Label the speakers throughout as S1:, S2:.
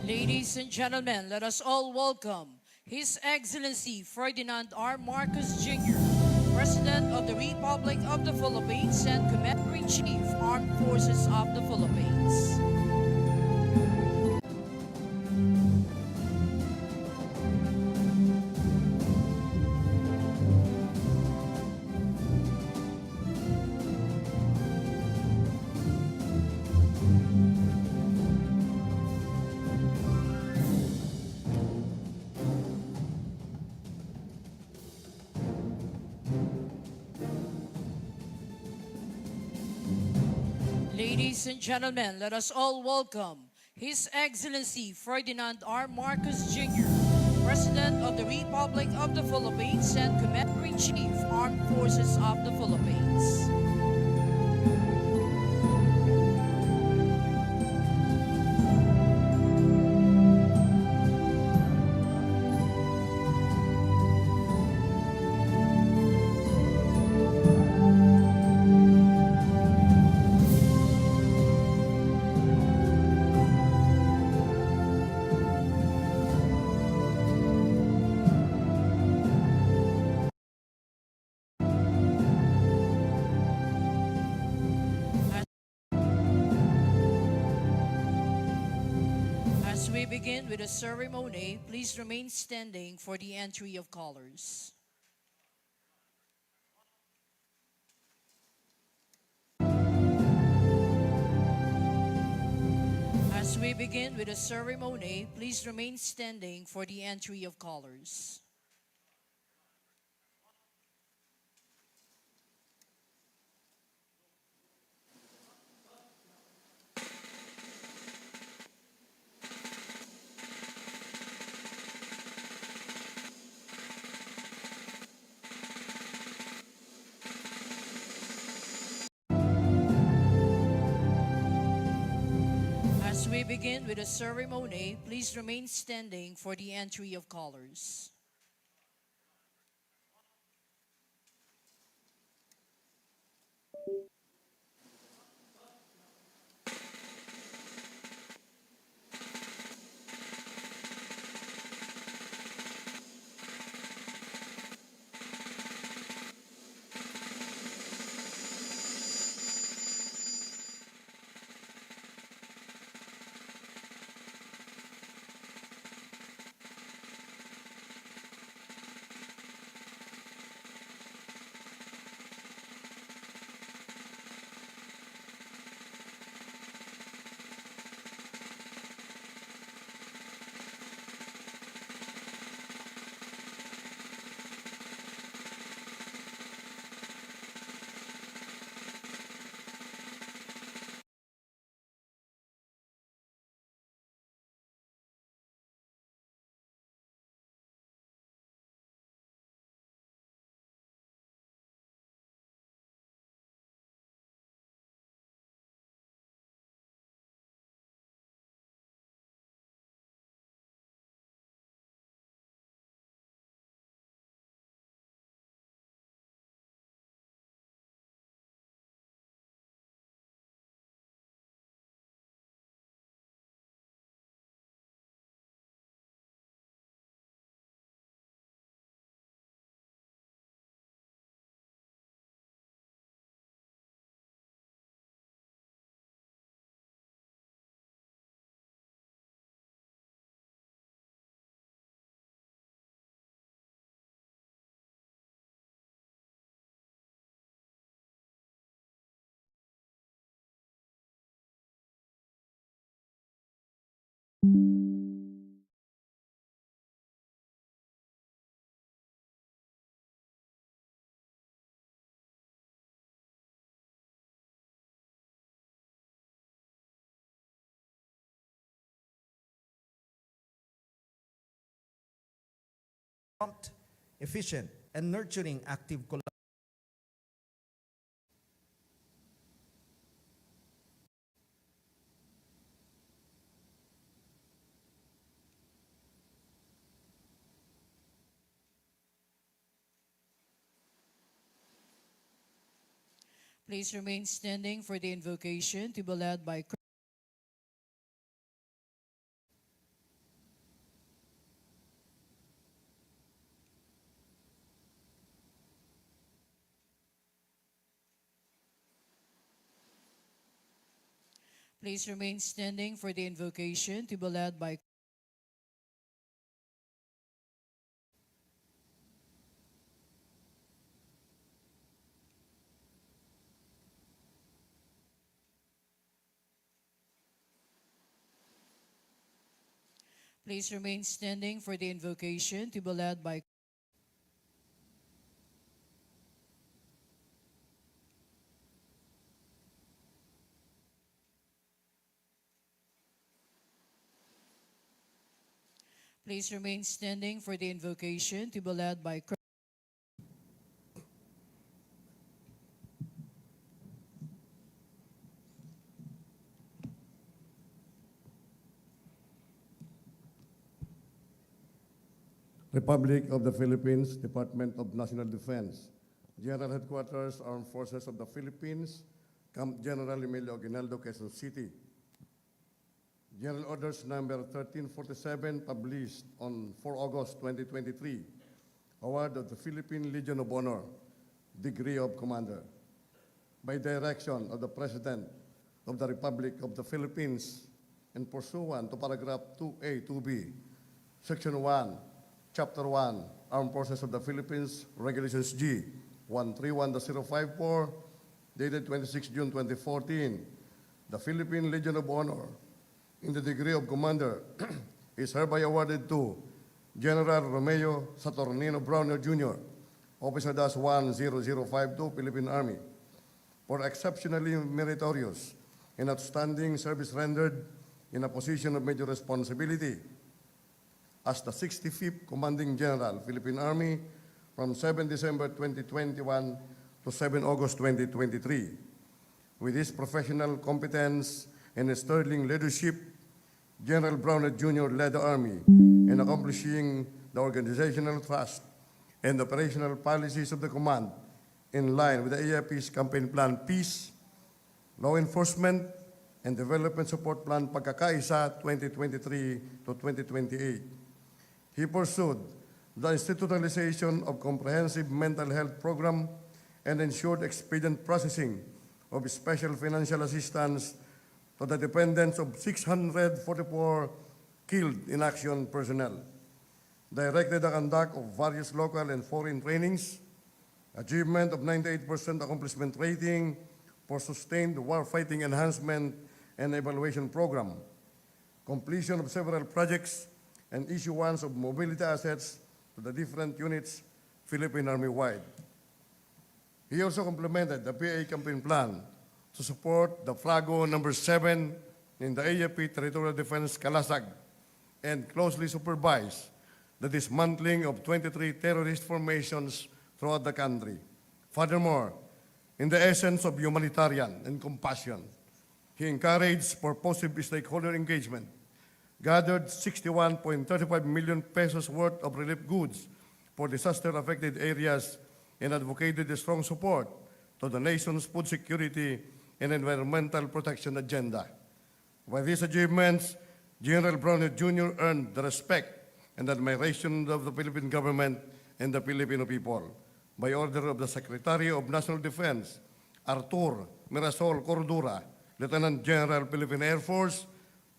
S1: Ladies and gentlemen, let us all welcome His Excellency Ferdinand R. Marcos Jr., President of the Republic of the Philippines and Commander-in-Chief, Armed Forces of the Philippines. Ladies and gentlemen, let us all welcome His Excellency Ferdinand R. Marcos Jr., President of the Republic of the Philippines and Commander-in-Chief, Armed Forces of the Philippines. As we begin with the ceremony, please remain standing for the entry of colors. As we begin with the ceremony, please remain standing for the entry of colors. As we begin with the ceremony, please remain standing for the entry of colors.
S2: Prompt, efficient, and nurturing active collaboration.
S1: Please remain standing for the invocation to be led by Please remain standing for the invocation to be led by Please remain standing for the invocation to be led by Please remain standing for the invocation to be led by
S3: Republic of the Philippines, Department of National Defense, General Headquarters, Armed Forces of the Philippines, Camp General Emilio Aguinaldo, Quezon City. General Orders Number 1347, published on 4 August 2023. Award of the Philippine Legion of Honor, Degree of Commander. By direction of the President of the Republic of the Philippines and pursuant to paragraph 2A, 2B, Section 1, Chapter 1, Armed Forces of the Philippines, Regulations G, 131-054, dated 26 June 2014, the Philippine Legion of Honor, in the degree of Commander, is hereby awarded to General Romeo Saturnino Browner Jr., Officer Dash 10052, Philippine Army, for exceptionally meritorious and outstanding service rendered in a position of major responsibility as the 65th Commanding General, Philippine Army, from 7 December 2021 to 7 August 2023. With his professional competence and sterling leadership, General Browner Jr. led the Army in accomplishing the organizational thrust and operational policies of the command in line with the AFP's campaign plan Peace, Law Enforcement, and Development Support Plan Pagkakaisa 2023 to 2028. He pursued the institutionalization of comprehensive mental health program and ensured expedient processing of special financial assistance to the dependents of 644 killed in action personnel. Directed the conduct of various local and foreign trainings, achievement of 98% accomplishment rating for sustained warfighting enhancement and evaluation program, completion of several projects, and issuance of mobility assets to the different units Philippine Army-wide. He also complemented the PA campaign plan to support the Flago No. 7 in the AFP Territorial Defense Kalasag and closely supervise the dismantling of 23 terrorist formations throughout the country. Furthermore, in the essence of humanitarian and compassion, he encouraged purposive stakeholder engagement, gathered 61.35 million pesos worth of relief goods for disaster-affected areas, and advocated a strong support to the nation's food security and environmental protection agenda. By these achievements, General Browner Jr. earned the respect and admiration of the Philippine government and the Filipino people. By order of the Secretary of National Defense, Artur Mirasol Cordura, Lieutenant General, Philippine Air Force,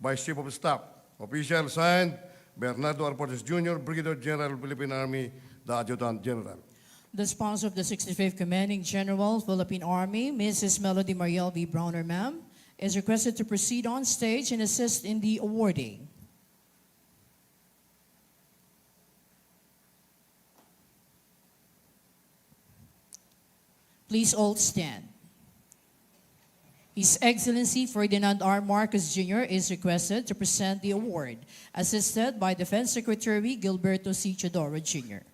S3: Vice Chief of Staff. Official signed, Bernardo Arportes Jr., Brigadier General, Philippine Army, the Adjutant General.
S1: the sponsor of the 65th Commanding General, Philippine Army, Mrs. Melody Mariel V. Browner, ma'am, is requested to proceed on stage and assist in the awarding. Please all stand. His Excellency Ferdinand R. Marcos Jr. is requested to present the award, assisted by Defense Secretary Gilberto C. Chodoro Jr.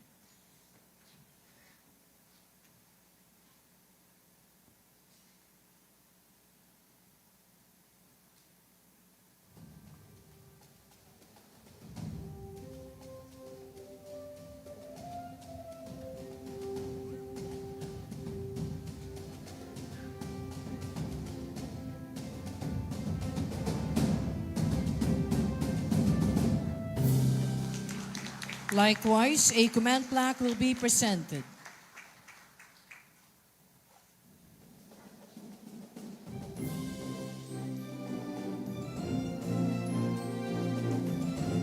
S1: Likewise, a command plaque will be presented.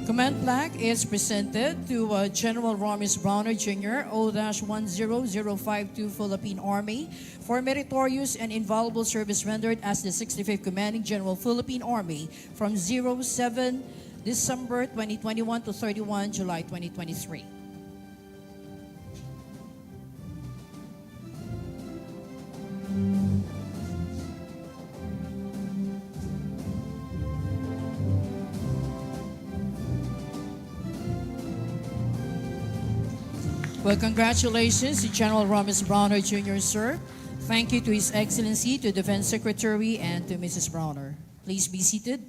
S1: Command plaque is presented to General Romis Browner Jr., O-10052 Philippine Army, for meritorious and invaluable service rendered as the 65th Commanding General Philippine Army from 07 December 2021 to 31 July 2023. Well, congratulations to General Romis Browner Jr., sir. Thank you to His Excellency, to Defense Secretary, and to Mrs. Browner. Please be seated.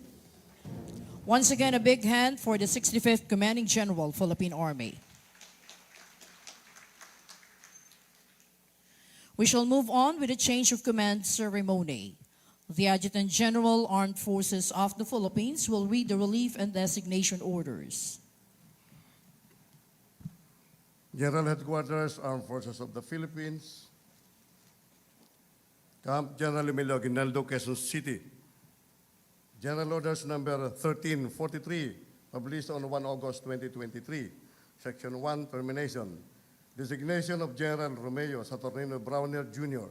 S1: Once again, a big hand for the 65th Commanding General, Philippine Army. We shall move on with the change of command ceremony. The Adjutant General, Armed Forces of the Philippines, will read the relief and designation orders.
S3: General Headquarters, Armed Forces of the Philippines, Camp General Emilio Aguinaldo, Quezon City. General Orders number 1343, published on 1 August 2023. Section 1, Termination. Designation of General Romeo Saturnino Browner Jr.,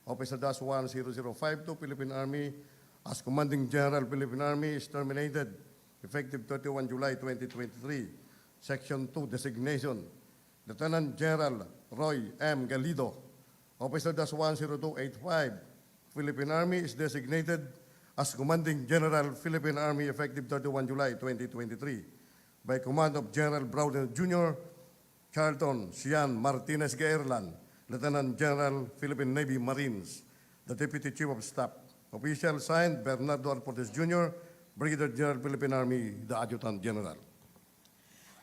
S3: Officer Dash 10052, Philippine Army, as Commanding General, Philippine Army, is terminated effective 31 July 2023. Section 2, Designation. Lieutenant General Roy M. Galido, Officer Dash 10285, Philippine Army, is designated as Commanding General, Philippine Army, effective 31 July 2023, by command of General Browner Jr., Charlton Sian Martinez Gaerlan, Lieutenant General, Philippine Navy Marines, the Deputy Chief of Staff. Official signed, Bernardo Arportes Jr., Brigadier General, Philippine Army, the Adjutant General.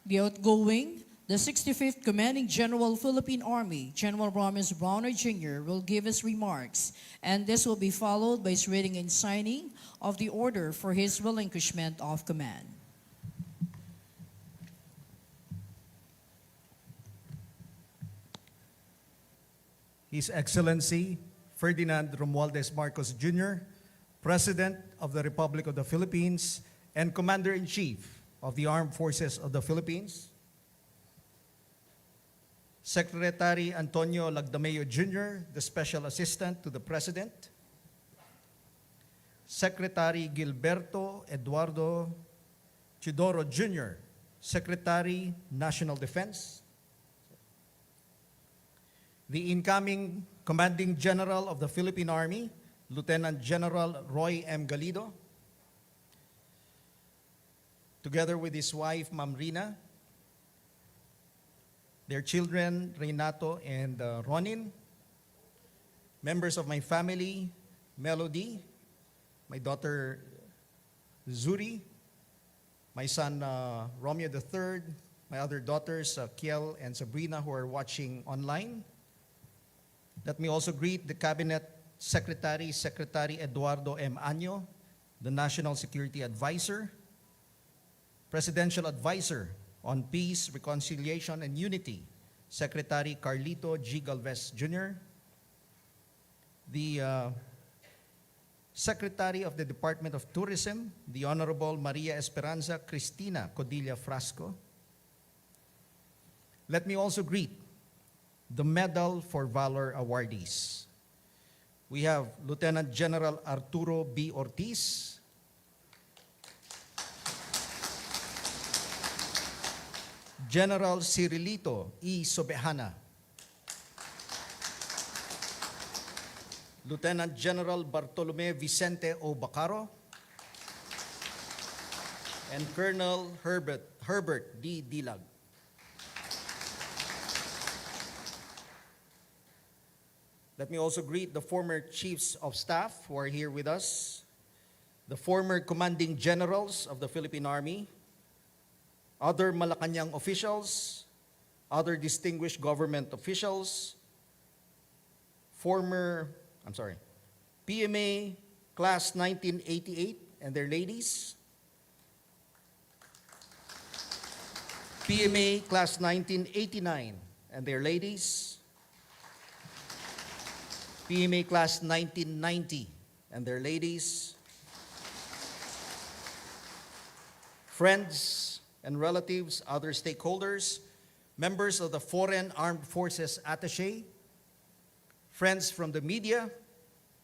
S1: The outgoing, the 65th Commanding General, Philippine Army, General Romis Browner Jr., will give his remarks, and this will be followed by his reading and signing of the order for his relinquishment of command.
S2: His Excellency Ferdinand Romualdez Marcos Jr., President of the Republic of the Philippines and Commander-in-Chief of the Armed Forces of the Philippines, Secretary Antonio Lagdameo Jr., the Special Assistant to the President, Secretary Gilberto Eduardo Chidoro Jr., Secretary, National Defense, the incoming Commanding General of the Philippine Army, Lieutenant General Roy M. Galido, together with his wife, Ma'am Rina, their children, Renato and Ronin, members of my family, Melody, my daughter, Zuri, my son, Romeo III, my other daughters, Kiel and Sabrina, who are watching online. Let me also greet the Cabinet Secretary, Secretary Eduardo M. Año, the National Security Advisor, Presidential Advisor on Peace, Reconciliation, and Unity, Secretary Carlito G. Galvez Jr., the Secretary of the Department of Tourism, the Honorable Maria Esperanza Cristina Codilla Frasco. Let me also greet the Medal for Valor awardees. We have Lieutenant General Arturo B. Ortiz, General Cirilito E. Sobehana, Lieutenant General Bartolome Vicente O. Bacaro, and Colonel Herbert D. Dilag. Let me also greet the former Chiefs of Staff who are here with us, the former Commanding Generals of the Philippine Army, other Malacanang officials, other distinguished government officials, PMA Class 1988 and their ladies, PMA Class 1989 and their ladies, PMA Class 1990 and their ladies, friends, and relatives, other stakeholders, members of the Foreign Armed Forces Attaché, friends from the media,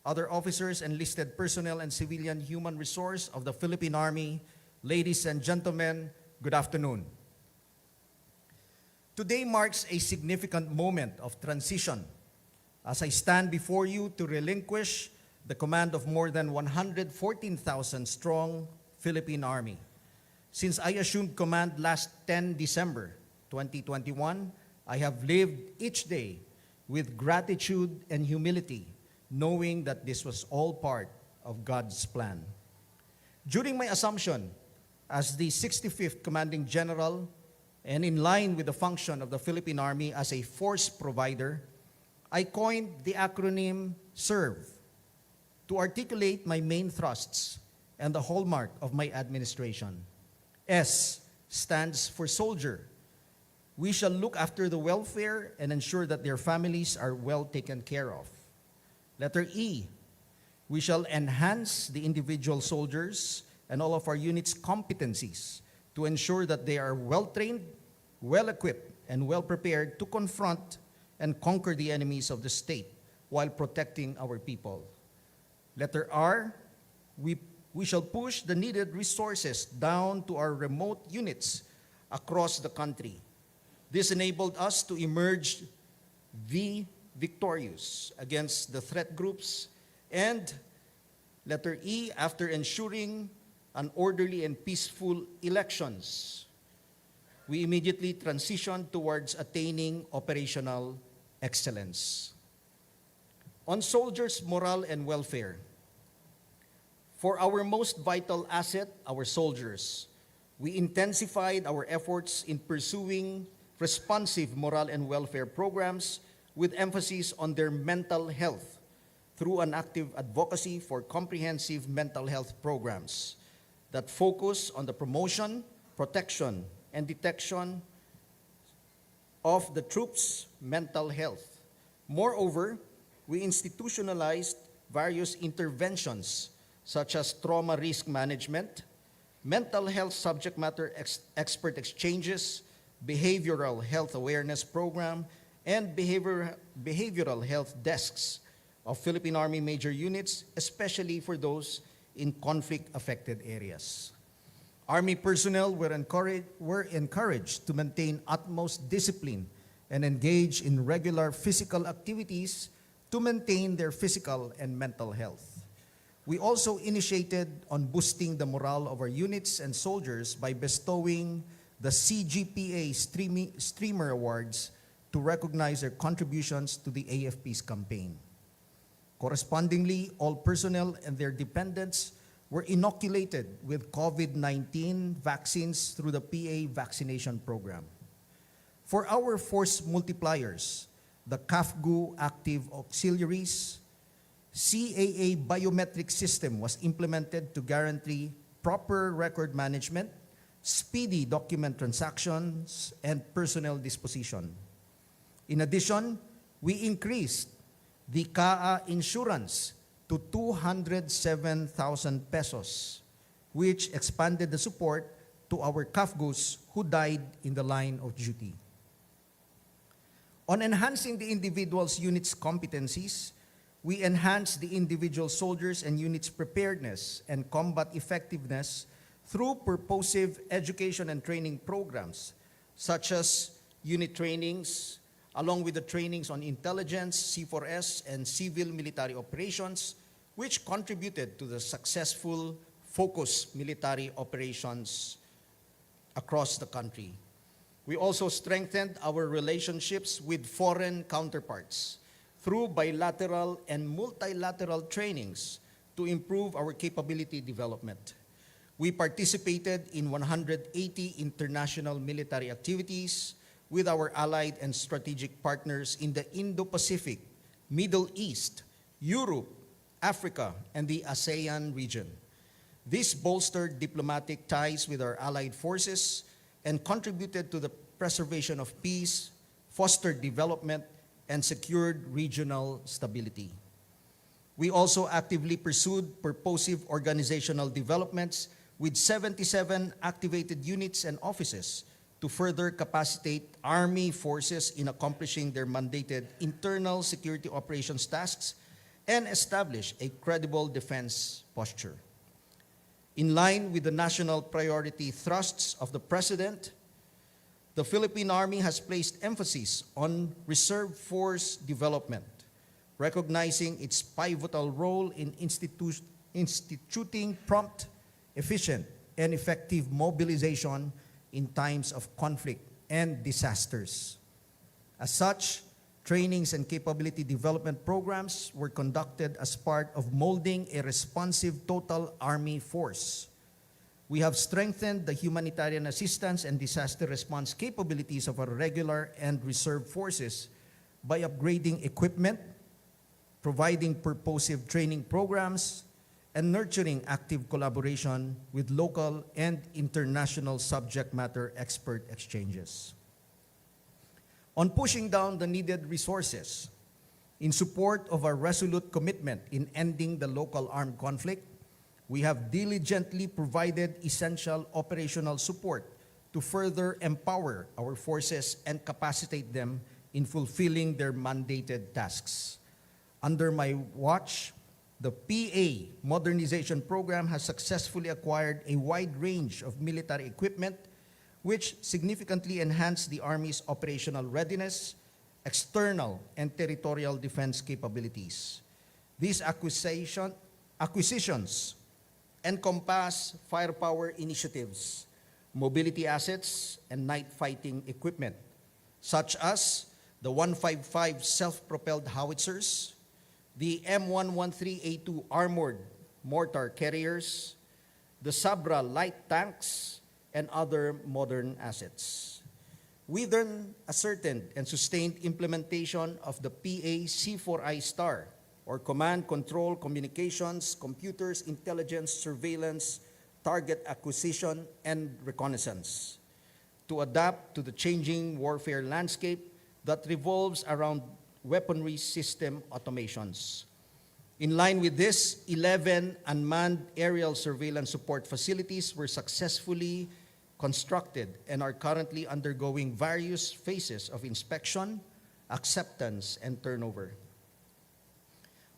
S2: other officers, enlisted personnel, and civilian human resource of the Philippine Army, ladies and gentlemen, good afternoon. Today marks a significant moment of transition as I stand before you to relinquish the command of more than 114,000 strong Philippine Army. Since I assumed command last 10 December 2021, I have lived each day with gratitude and humility, knowing that this was all part of God's plan. During my assumption as the 65th Commanding General and in line with the function of the Philippine Army as a force provider, I coined the acronym SERVE to articulate my main thrusts and the hallmark of my administration. S stands for soldier. We shall look after the welfare and ensure that their families are well taken care of. Letter E, we shall enhance the individual soldiers and all of our units' competencies to ensure that they are well-trained, well-equipped, and well-prepared to confront and conquer the enemies of the state while protecting our people. Letter R, we shall push the needed resources down to our remote units across the country. This enabled us to emerge victorious against the threat groups. And letter E, after ensuring an orderly and peaceful elections, we immediately transitioned towards attaining operational excellence. On soldiers' morale and welfare, for our most vital asset, our soldiers, we intensified our efforts in pursuing responsive morale and welfare programs with emphasis on their mental health through an active advocacy for comprehensive mental health programs that focus on the promotion, protection, and detection of the troops' mental health. Moreover, we institutionalized various interventions such as trauma risk management, mental health subject matter expert exchanges, behavioral health awareness program, and behavioral health desks of Philippine Army major units, especially for those in conflict-affected areas. Army personnel were encouraged to maintain utmost discipline and engage in regular physical activities to maintain their physical and mental health. We also initiated on boosting the morale of our units and soldiers by bestowing the CGPA Streamer Awards to recognize their contributions to the AFP's campaign. Correspondingly, all personnel and their dependents were inoculated with COVID-19 vaccines through the PA vaccination program. For our force multipliers, the CAFGU Active Auxiliaries, CAA biometric system was implemented to guarantee proper record management, speedy document transactions, and personnel disposition. In addition, we increased the CAA insurance to 207,000 pesos, which expanded the support to our CAFGUs who died in the line of duty. On enhancing the individual's unit's competencies, we enhanced the individual soldiers' and units' preparedness and combat effectiveness through purposive education and training programs, such as unit trainings, along with the trainings on intelligence, C4S, and civil military operations, which contributed to the successful focused military operations across the country. We also strengthened our relationships with foreign counterparts through bilateral and multilateral trainings to improve our capability development. We participated in 180 international military activities with our allied and strategic partners in the Indo-Pacific, Middle East, Europe, Africa, and the ASEAN region. This bolstered diplomatic ties with our allied forces and contributed to the preservation of peace, fostered development, and secured regional stability. We also actively pursued purposive organizational developments with 77 activated units and offices to further capacitate Army forces in accomplishing their mandated internal security operations tasks and establish a credible defense posture. In line with the national priority thrusts of the President, the Philippine Army has placed emphasis on reserve force development, recognizing its pivotal role in instituting prompt, efficient, and effective mobilization in times of conflict and disasters. As such, trainings and capability development programs were conducted as part of molding a responsive total Army force. We have strengthened the humanitarian assistance and disaster response capabilities of our regular and reserve forces by upgrading equipment, providing purposive training programs, and nurturing active collaboration with local and international subject matter expert exchanges. On pushing down the needed resources, in support of our resolute commitment in ending the local armed conflict, we have diligently provided essential operational support to further empower our forces and capacitate them in fulfilling their mandated tasks. Under my watch, the PA modernization program has successfully acquired a wide range of military equipment which significantly enhanced the Army's operational readiness, external and territorial defense capabilities. These acquisitions encompass firepower initiatives, mobility assets, and night fighting equipment, such as the 155 self-propelled howitzers, the M113A2 armored mortar carriers, the Sabra light tanks, and other modern assets. We then ascertained and sustained implementation of the PA C4I STAR, or Command, Control, Communications, Computers, Intelligence, Surveillance, Target Acquisition, and Reconnaissance, to adapt to the changing warfare landscape that revolves around weaponry system automations. In line with this, 11 unmanned aerial surveillance support facilities were successfully constructed and are currently undergoing various phases of inspection, acceptance, and turnover.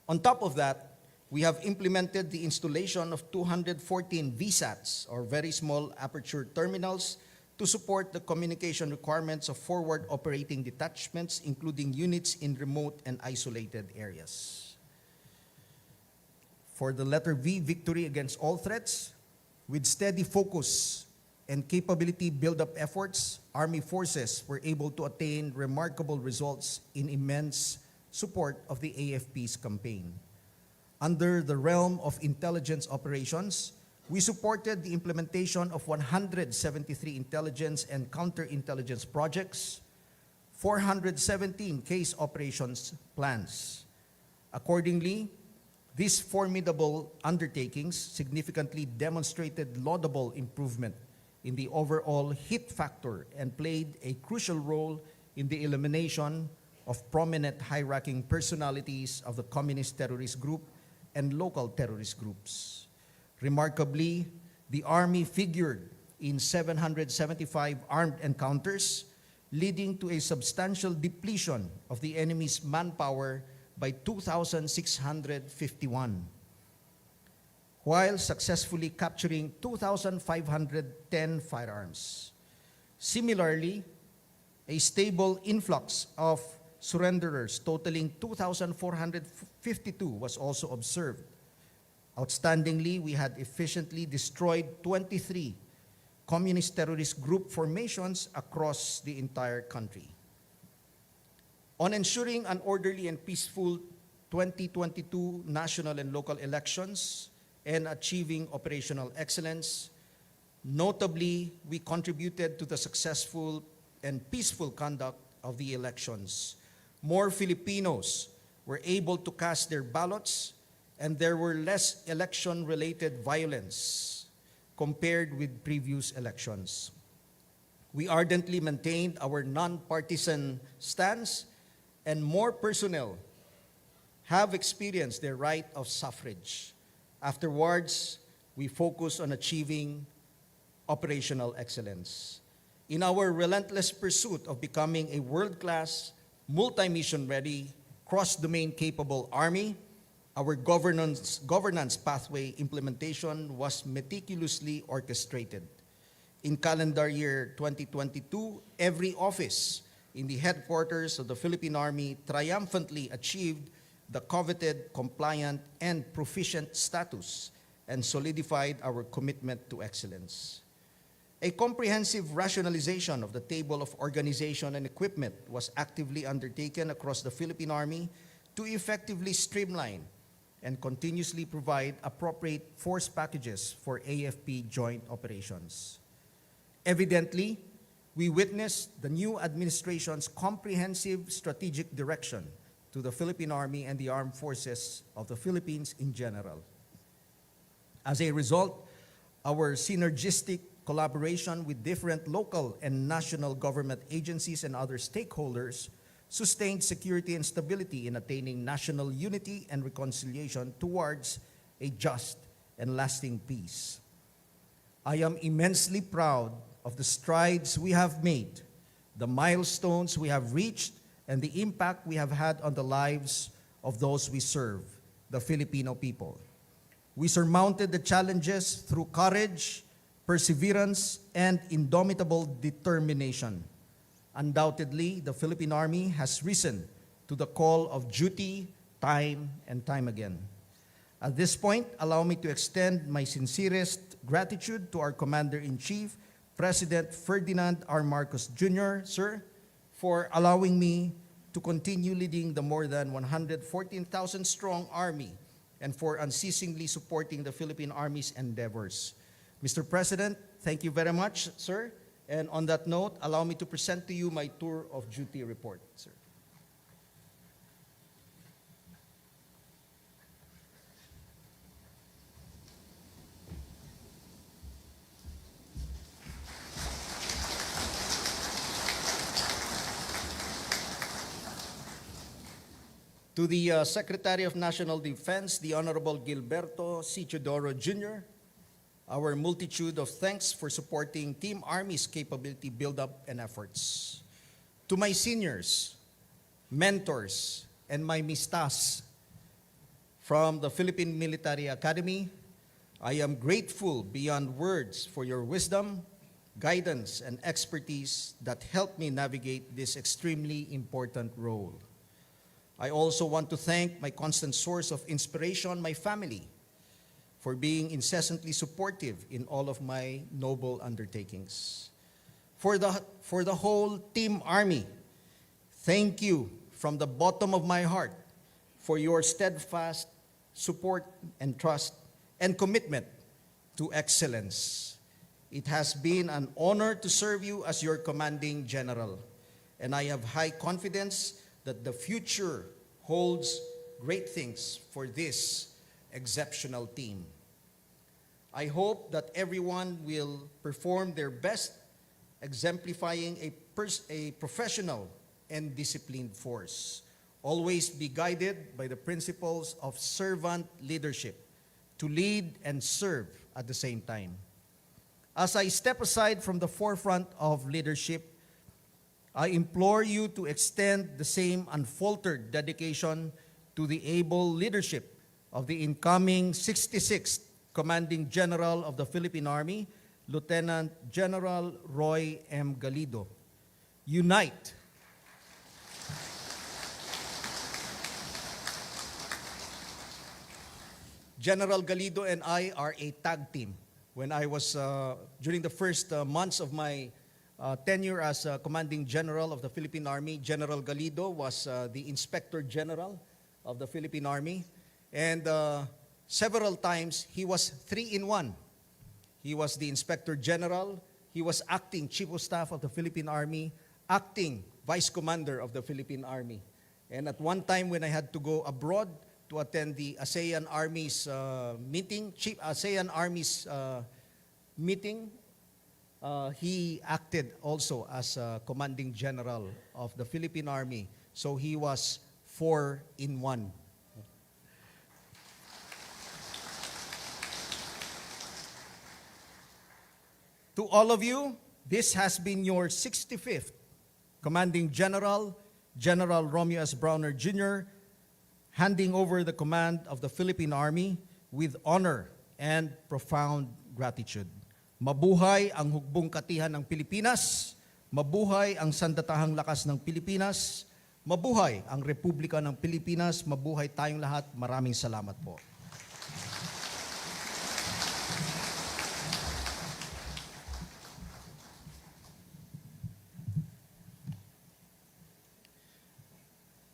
S2: On top of that, we have implemented the installation of 214 VSATs, or very small aperture terminals, to support the communication requirements of forward operating detachments, including units in remote and isolated areas. For the letter V, victory against all threats, with steady focus and capability build-up efforts, Army forces were able to attain remarkable results in immense support of the AFP's campaign. Under the realm of intelligence operations, we supported the implementation of 173 intelligence and counterintelligence projects, 417 case operations plans. Accordingly, these formidable undertakings significantly demonstrated laudable improvement in the overall hit factor and played a crucial role in the elimination of prominent high-ranking personalities of the communist terrorist group and local terrorist groups. Remarkably, the Army figured in 775 armed encounters, leading to a substantial depletion of the enemy's manpower by 2,651, while successfully capturing 2,510 firearms. Similarly, a stable influx of surrenderers totaling 2,452 was also observed. Outstandingly, we had efficiently destroyed 23 communist terrorist group formations across the entire country. On ensuring an orderly and peaceful 2022 national and local elections and achieving operational excellence, notably, we contributed to the successful and peaceful conduct of the elections. More Filipinos were able to cast their ballots, and there were less election-related violence compared with previous elections. We ardently maintained our non-partisan stance, and more personnel have experienced their right of suffrage. Afterwards, we focus on achieving operational excellence. In our relentless pursuit of becoming a world-class, multi-mission ready, cross-domain capable Army, our governance pathway implementation was meticulously orchestrated. In calendar year 2022, every office in the headquarters of the Philippine Army triumphantly achieved the coveted, compliant, and proficient status and solidified our commitment to excellence. A comprehensive rationalization of the table of organization and equipment was actively undertaken across the Philippine Army to effectively streamline and continuously provide appropriate force packages for AFP joint operations. Evidently, we witnessed the new administration's comprehensive strategic direction to the Philippine Army and the armed forces of the Philippines in general. As a result, our synergistic collaboration with different local and national government agencies and other stakeholders sustained security and stability in attaining national unity and reconciliation towards a just and lasting peace. I am immensely proud of the strides we have made, the milestones we have reached, and the impact we have had on the lives of those we serve, the Filipino people. We surmounted the challenges through courage, perseverance, and indomitable determination. Undoubtedly, the Philippine Army has risen to the call of duty time and time again. At this point, allow me to extend my sincerest gratitude to our Commander-in-Chief, President Ferdinand R. Marcos Jr., sir, for allowing me to continue leading the more than 114,000-strong Army and for unceasingly supporting the Philippine Army's endeavors. Mr. President, thank you very much, sir. And on that note, allow me to present to you my tour of duty report, sir. To the Secretary of National Defense, the Honorable Gilberto C. Teodoro Jr., our multitude of thanks for supporting Team Army's capability build-up and efforts. To my seniors, mentors, and my mistas from the Philippine Military Academy, I am grateful beyond words for your wisdom, guidance, and expertise that helped me navigate this extremely important role. I also want to thank my constant source of inspiration, my family, for being incessantly supportive in all of my noble undertakings. For the whole Team Army, thank you from the bottom of my heart for your steadfast support and trust and commitment to excellence. It has been an honor to serve you as your commanding general, and I have high confidence that the future holds great things for this exceptional team. I hope that everyone will perform their best, exemplifying a professional and disciplined force. Always be guided by the principles of servant leadership, to lead and serve at the same time. As I step aside from the forefront of leadership, I implore you to extend the same unfaltered dedication to the able leadership of the incoming 66th Commanding General of the Philippine Army, Lieutenant General Roy M. Galido. Unite. General Galido and I are a tag team. When I was, during the first months of my tenure as Commanding General of the Philippine Army, General Galido was the Inspector General of the Philippine Army. And several times, he was 3-in-1. He was the Inspector General, he was acting Chief of Staff of the Philippine Army, acting Vice Commander of the Philippine Army. And at one time when I had to go abroad to attend the ASEAN Army's meeting, ASEAN Army's meeting, he acted also as Commanding General of the Philippine Army. So he was 4-in-1. To all of you, this has been your 65th Commanding General, General Romeo S. Browner Jr., handing over the command of the Philippine Army with honor and profound gratitude. Mabuhay ang hugbong katihan ng Pilipinas, mabuhay ang sandatahang lakas ng Pilipinas, mabuhay ang Republika ng Pilipinas, mabuhay tayong lahat. Maraming salamat po.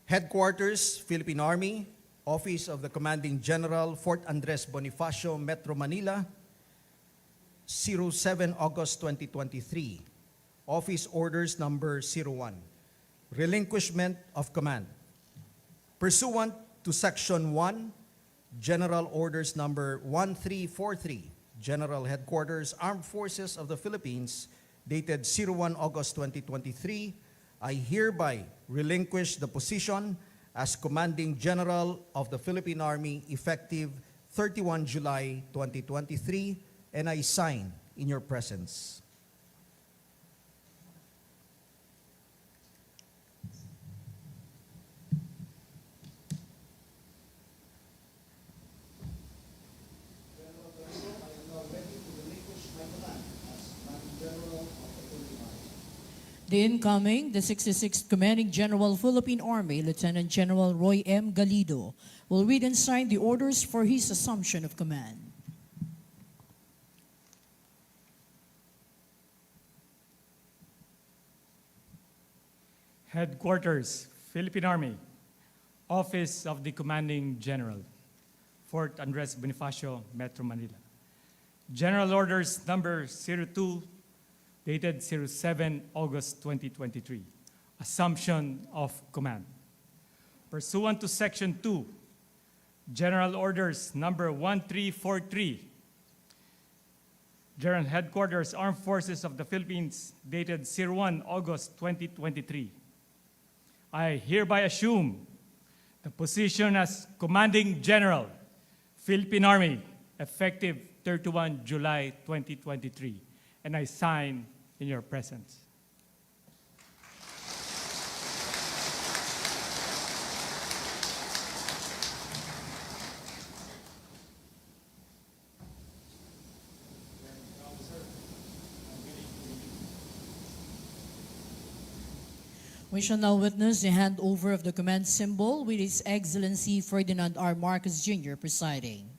S2: Headquarters, Philippine Army, Office of the Commanding General, Fort Andres Bonifacio, Metro Manila, 07 August 2023. Office Orders Number 01. Relinquishment of Command. Pursuant to Section 1, General Orders Number 1343, General Headquarters, Armed Forces of the Philippines, dated 01 August 2023, I hereby relinquish the position as Commanding General of the Philippine Army effective 31 July 2023, and I sign in your presence.
S1: The incoming, the 66th Commanding General, Philippine Army, Lieutenant General Roy M. Galido, will read and sign the orders for his assumption of command.
S4: Headquarters, Philippine Army, Office of the Commanding General, Fort Andres Bonifacio, Metro Manila. General Orders Number 02, dated 07 August 2023. Assumption of Command. Pursuant to Section 2, General Orders Number 1343, General Headquarters, Armed Forces of the Philippines, dated 01 August 2023. I hereby assume the position as Commanding General, Philippine Army, effective 31 July 2023, and I sign in your presence.
S1: We shall now witness the handover of the command symbol with His Excellency Ferdinand R. Marcos Jr. presiding.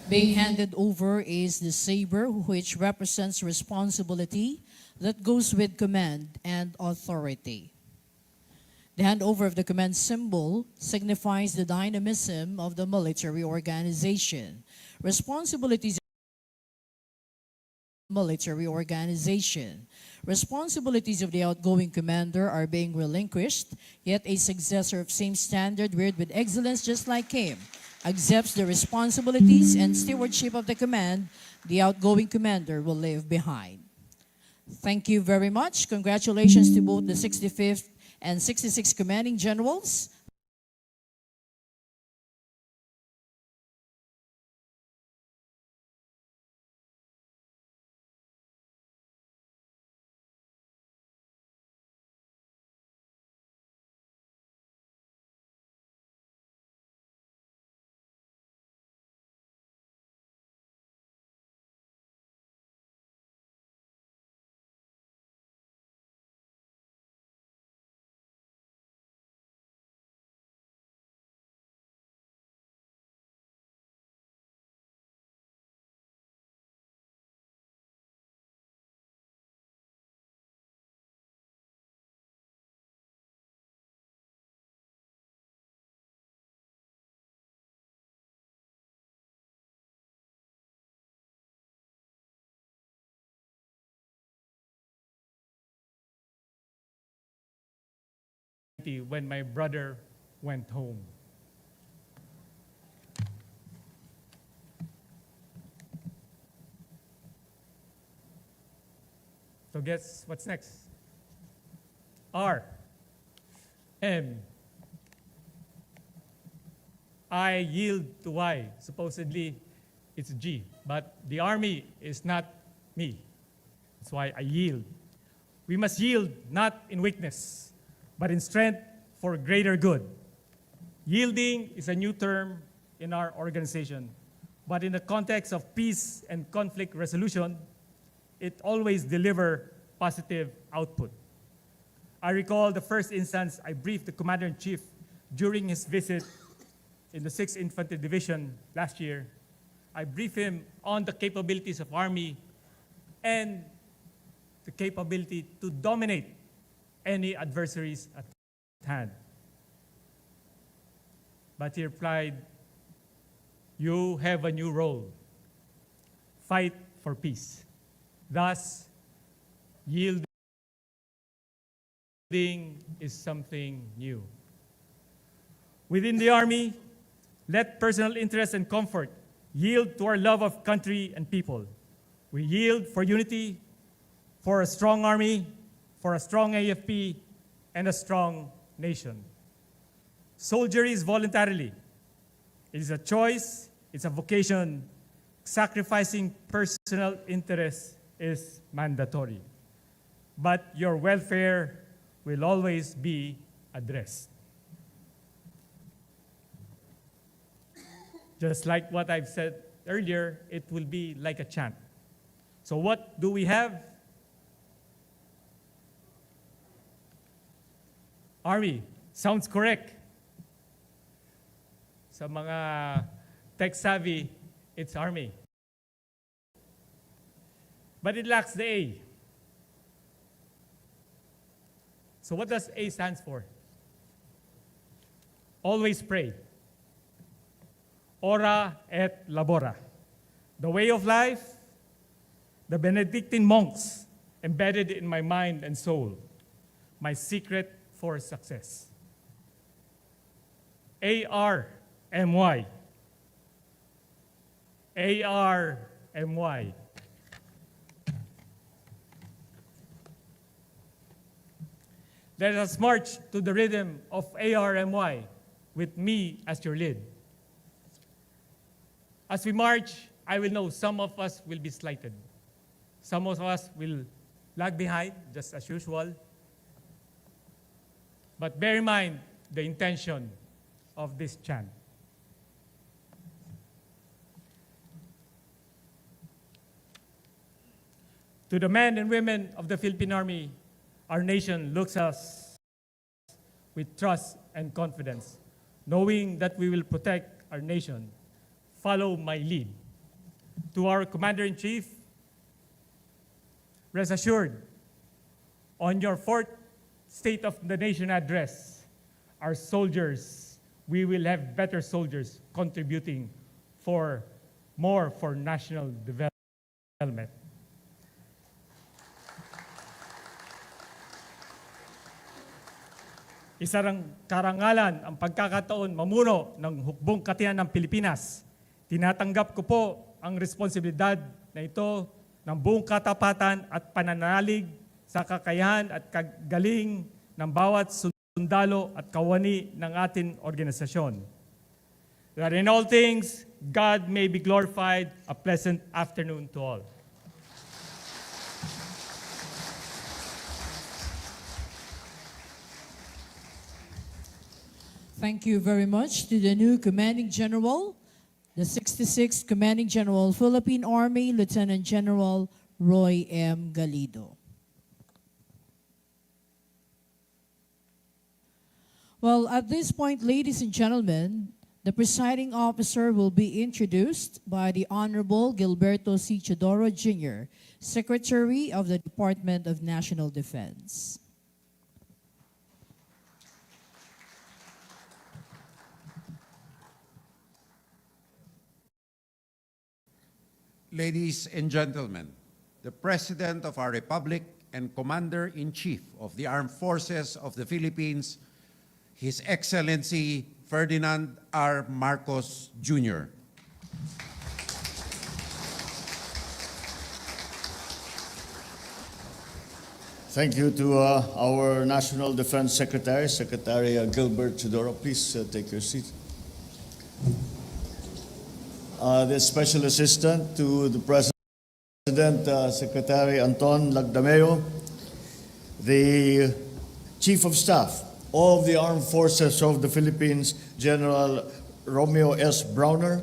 S1: Being handed over is the saber, which represents responsibility that goes with command and authority. The handover of the command symbol signifies the dynamism of the military organization. Responsibilities of the outgoing commander are being relinquished, yet a successor of same standard, reared with excellence just like him, accepts the responsibilities and stewardship of the command the outgoing commander will leave behind. Thank you very much. Congratulations to both the 65th and 66th Commanding Generals.
S4: When my brother went home. So guess what's next? R, M, I yield to Y. Supposedly, it's G. But the Army is not me. That's why I yield. We must yield not in weakness, but in strength for greater good. Yielding is a new term in our organization, but in the context of peace and conflict resolution, it always delivers positive output. I recall the first instance I briefed the Commander-in-Chief during his visit in the 6th Infantry Division last year. I briefed him on the capabilities of Army and the capability to dominate any adversaries at hand. But he replied, "You have a new role. Fight for peace." Thus, yielding is something new. Within the Army, let personal interest and comfort yield to our love of country and people. We yield for unity, for a strong Army, for a strong AFP, and a strong nation. Soldiery is voluntarily. It is a choice, it's a vocation. Sacrificing personal interest is mandatory. But your welfare will always be addressed. Just like what I've said earlier, it will be like a chant. So what do we have? Army. Sounds correct. Sa mga tech-savvy, it's Army. But it lacks the A. So what does A stands for? Always pray. Ora et labora. The way of life, the Benedictine monks embedded in my mind and soul, my secret for success. ARMY. ARMY. Let us march to the rhythm of ARMY with me as your lead. As we march, I will know some of us will be slighted. Some of us will lag behind, just as usual. But bear in mind the intention of this chant. To the men and women of the Philippine Army, our nation looks at us with trust and confidence, knowing that we will protect our nation. Follow my lead. To our Commander-in-Chief, rest assured, on your fourth State of the Nation address, our soldiers, we will have better soldiers contributing more for national development. Isa ng karangalan ang pagkakataon mamuno ng hukbong katiyan ng Pilipinas. Tinatanggap ko po ang responsibilidad na ito ng buong katapatan at pananalig sa kakayahan at kagaling ng bawat sundalo at kawani ng ating organisasyon. That in all things, God may be glorified. A pleasant afternoon to all.
S1: Thank you very much to the new Commanding General, the 66th Commanding General, Philippine Army, Lieutenant General Roy M. Galido. Well, at this point, ladies and gentlemen, the presiding officer will be introduced by the Honorable Gilberto C. Chodoro, Jr., Secretary of the Department of National Defense.
S5: Ladies and gentlemen, the President of our Republic and Commander-in-Chief of the Armed Forces of the Philippines, His Excellency Ferdinand R. Marcos, Jr.
S6: Thank you to our National Defense Secretary, Secretary Gilbert Chodoro. Please take your seat. the Special Assistant to the President, Secretary Anton Lagdameo, the Chief of Staff of the Armed Forces of the Philippines, General Romeo S. Browner,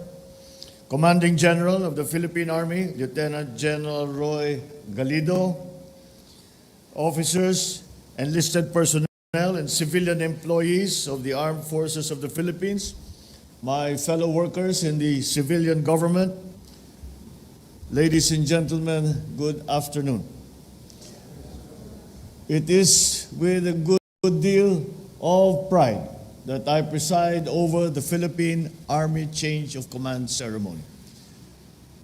S6: Commanding General of the Philippine Army, Lieutenant General Roy Galido, officers, enlisted personnel, and civilian employees of the Armed Forces of the Philippines, my fellow workers in the civilian government, ladies and gentlemen, good afternoon. It is with a good deal of pride that I preside over the Philippine Army Change of Command ceremony.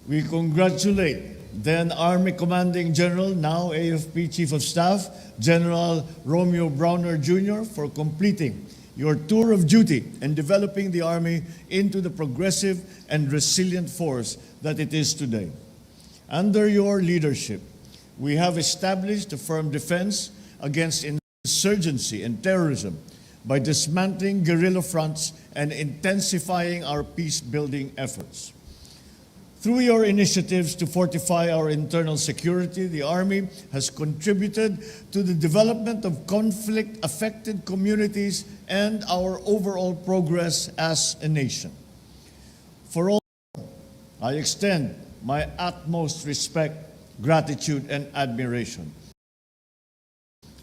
S6: We congratulate then Army Commanding General, now AFP Chief of Staff, General Romeo Browner Jr., for completing your tour of duty and developing the Army into the progressive and resilient force that it is today. Under your leadership, we have established a firm defense against insurgency and terrorism by dismantling guerrilla fronts and intensifying our peace-building efforts. Through your initiatives to fortify our internal security, the Army has contributed to the development of conflict-affected communities and our overall progress as a nation. For all, I extend my utmost respect, gratitude, and admiration.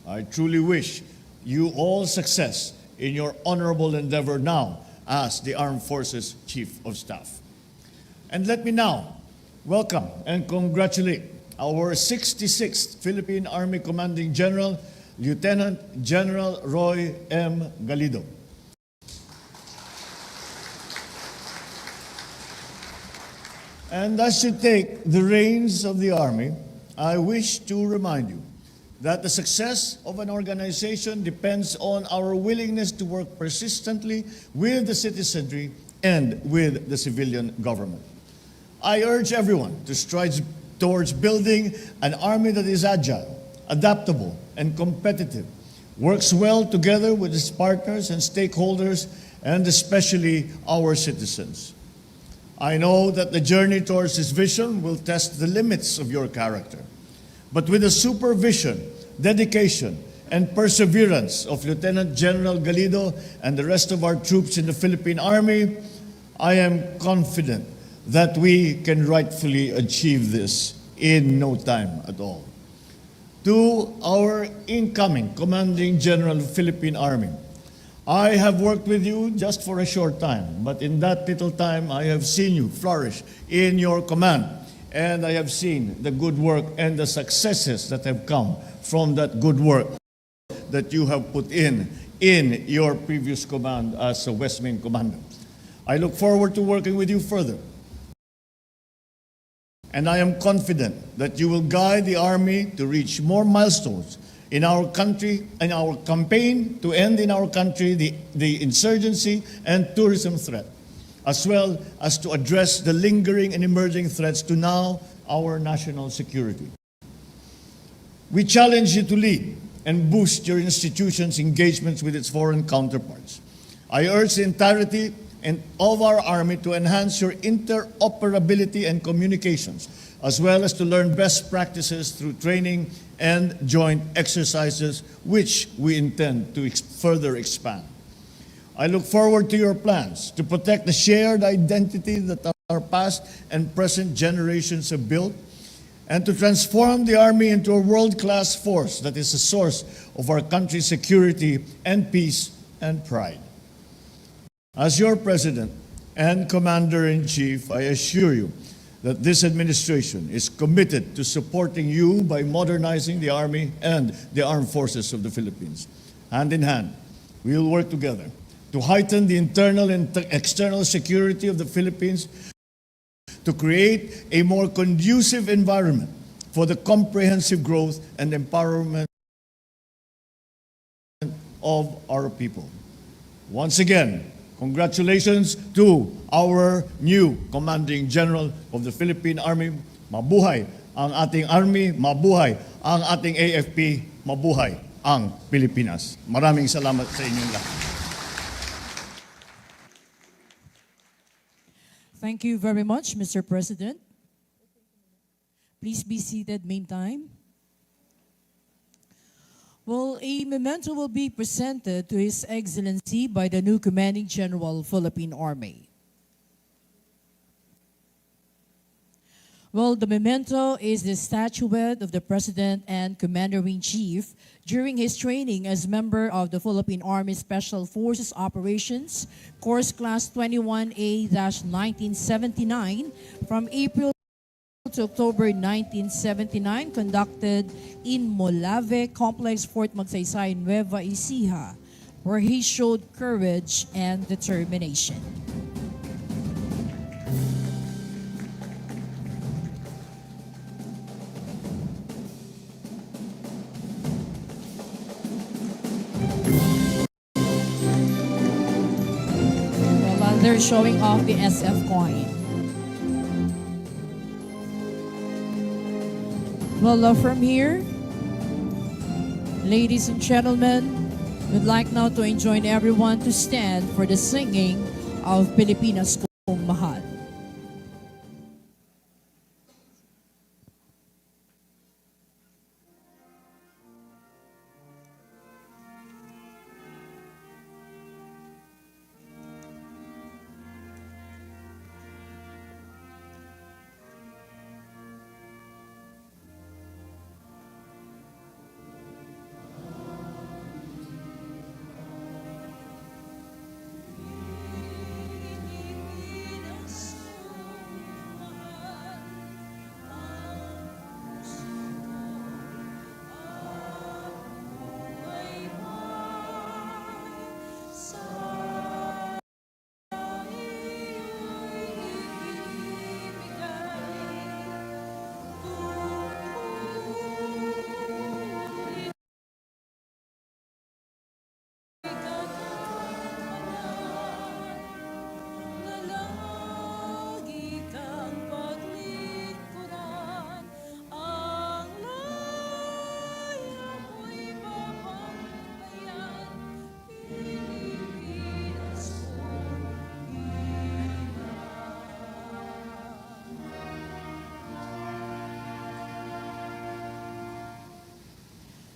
S6: I truly wish you all success in your honorable endeavor now as the Armed Forces Chief of Staff. And let me now welcome and congratulate our 66th Philippine Army Commanding General, Lieutenant General Roy M. Galido. And as you take the reins of the Army, I wish to remind you that the success of an organization depends on our willingness to work persistently with the citizenry and with the civilian government. I urge everyone to strive towards building an army that is agile, adaptable, and competitive, works well together with its partners and stakeholders, and especially our citizens. I know that the journey towards this vision will test the limits of your character, but with the supervision, dedication, and perseverance of Lieutenant General Galido and the rest of our troops in the Philippine Army, I am confident that we can rightfully achieve this in no time at all. To our incoming Commanding General of the Philippine Army, I have worked with you just for a short time, but in that little time, I have seen you flourish in your command, and I have seen the good work and the successes that have come from that good work that you have put in your previous command as a West Main Commander. I look forward to working with you further. And I am confident that you will guide the Army to reach more milestones in our country and our campaign to end in our country the insurgency and tourism threat, as well as to address the lingering and emerging threats to now our national security. We challenge you to lead and boost your institution's engagements with its foreign counterparts. I urge the entirety of our Army to enhance your interoperability and communications, as well as to learn best practices through training and joint exercises, which we intend to further expand. I look forward to your plans to protect the shared identity that our past and present generations have built, and to transform the Army into a world-class force that is a source of our country's security and peace and pride. As your President and Commander-in-Chief, I assure you that this administration is committed to supporting you by modernizing the Army and the Armed Forces of the Philippines. Hand in hand, we will work together to heighten the internal and external security of the Philippines, to create a more conducive environment for the comprehensive growth and empowerment of our people. Once again, congratulations to our new Commanding General of the Philippine Army. Mabuhay ang ating Army, mabuhay ang ating AFP, mabuhay ang Pilipinas. Maraming salamat sa inyong lahat.
S1: Thank you very much, Mr. President. Please be seated meantime. Well, a memento will be presented to His Excellency by the new Commanding General, Philippine Army. Well, the memento is the statuette of the President and Commander-in-Chief during his training as member of the Philippine Army Special Forces Operations, Course Class 21A-1979, from April to October 1979, conducted in Molave Complex, Fort Magsaysay, Nueva Ecija, where he showed courage and determination. Well, they're showing off the SF coin. Well, from here, ladies and gentlemen, we'd like now to enjoin everyone to stand for the singing of Pilipinas Kong Mahal.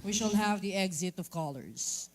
S1: We shall have the exit of callers.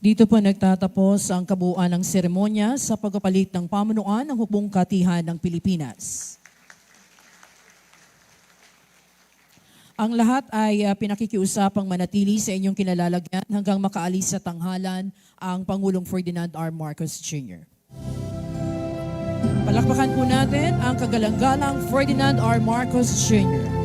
S1: Dito po nagtatapos ang kabuuan ng seremonya sa pagpapalit ng pamunuan ng hukbong katihan ng Pilipinas. Ang lahat ay pinakikiusapang manatili sa inyong kinalalagyan hanggang makaalis sa tanghalan ang Pangulong Ferdinand R. Marcos Jr. Palakpakan po natin ang kagalang-galang Ferdinand R. Marcos Jr.